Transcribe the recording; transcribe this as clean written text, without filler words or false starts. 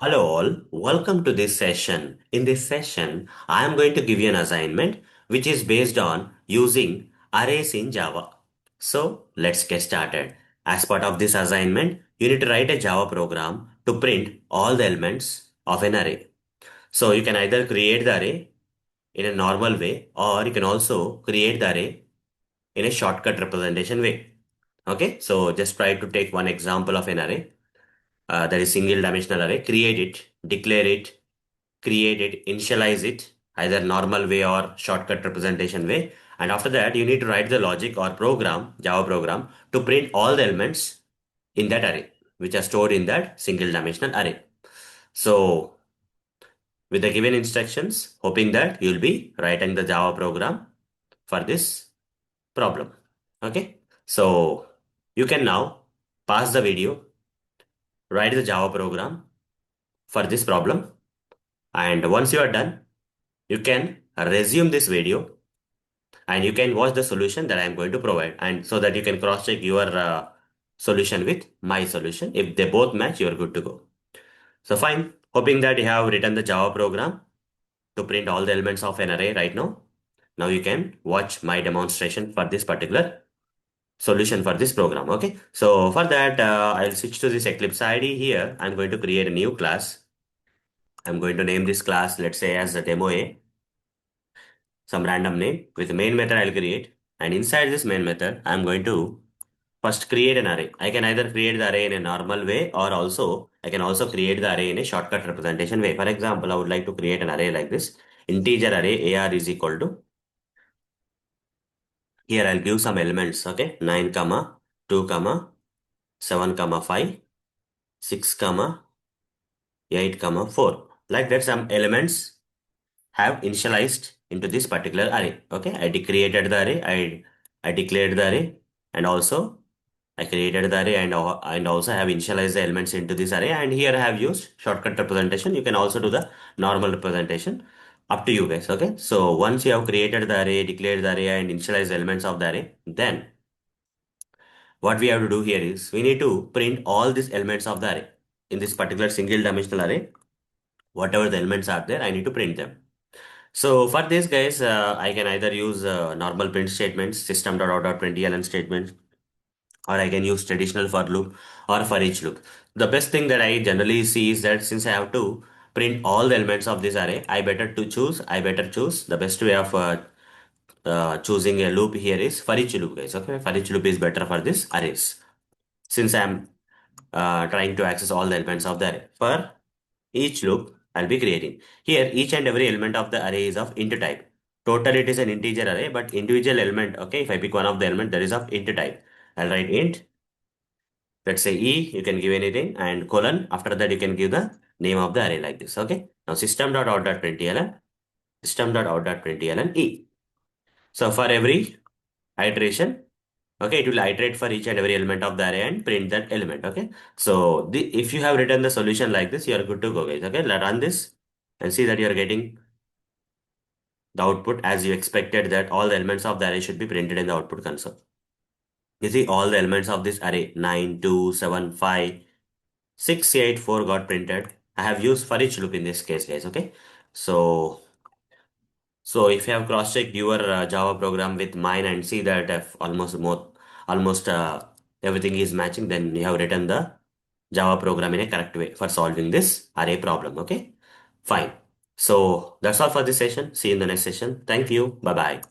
Hello all, welcome to this session. In this session, I am going to give you an assignment which is based on using arrays in Java. So let's get started. As part of this assignment, you need to write a Java program to print all the elements of an array. So you can either create the array in a normal way or you can also create the array in a shortcut representation way. Okay, so just try to take one example of an array that is single dimensional array, create it, declare it, create it, initialize it, either normal way or shortcut representation way. And after that, you need to write the logic or program, Java program, to print all the elements in that array, which are stored in that single dimensional array. So with the given instructions, hoping that you'll be writing the Java program for this problem. Okay. So you can now pause the video, write the Java program for this problem. And once you are done, you can resume this video and you can watch the solution that I am going to provide, and so that you can cross check your solution with my solution. If they both match, you are good to go. So fine, hoping that you have written the Java program to print all the elements of an array right now. Now you can watch my demonstration for this particular solution for this program. Okay, so for that, I'll switch to this Eclipse ID here. I'm going to create a new class. I'm going to name this class, let's say, as a demo A, some random name. With the main method I'll create, and inside this main method I'm going to first create an array. I can either create the array in a normal way or also I can also create the array in a shortcut representation way. For example, I would like to create an array like this. Integer array AR is equal to, here I'll give some elements, okay? 9 comma 2 comma 7 comma 5 6 comma 8 comma 4. Like that, some elements have initialized into this particular array. Okay, created the array, I declared the array, and also I created the array and also have initialized the elements into this array. And here I have used shortcut representation. You can also do the normal representation. Up to you guys. Okay. So once you have created the array, declared the array, and initialized the elements of the array, then what we have to do here is we need to print all these elements of the array in this particular single dimensional array. Whatever the elements are there, I need to print them. So for this guys, I can either use normal print statements, system.out.println statement, or I can use traditional for loop or for each loop. The best thing that I generally see is that since I have to print all the elements of this array, I better choose the best way of choosing a loop here is for each loop, guys. Okay, for each loop is better for this arrays. Since I'm trying to access all the elements of the array. For each loop, I'll be creating. Here, each and every element of the array is of int type. Total, it is an integer array, but individual element, okay, if I pick one of the element, that is of int type. I'll write int, let's say E, you can give anything, and colon, after that you can give the name of the array like this, okay? Now system.out.println E. So for every iteration, okay, it will iterate for each and every element of the array and print that element, okay? So if you have written the solution like this, you are good to go, guys, okay? Let's run this and see that you are getting the output as you expected, that all the elements of the array should be printed in the output console. You see all the elements of this array 9, 2, 7, 5, 6, 8, 4 got printed. I have used for each loop in this case, guys, okay? So if you have cross-checked your Java program with mine and see that if almost everything is matching, then you have written the Java program in a correct way for solving this array problem. Okay, fine. So that's all for this session. See you in the next session. Thank you. Bye bye.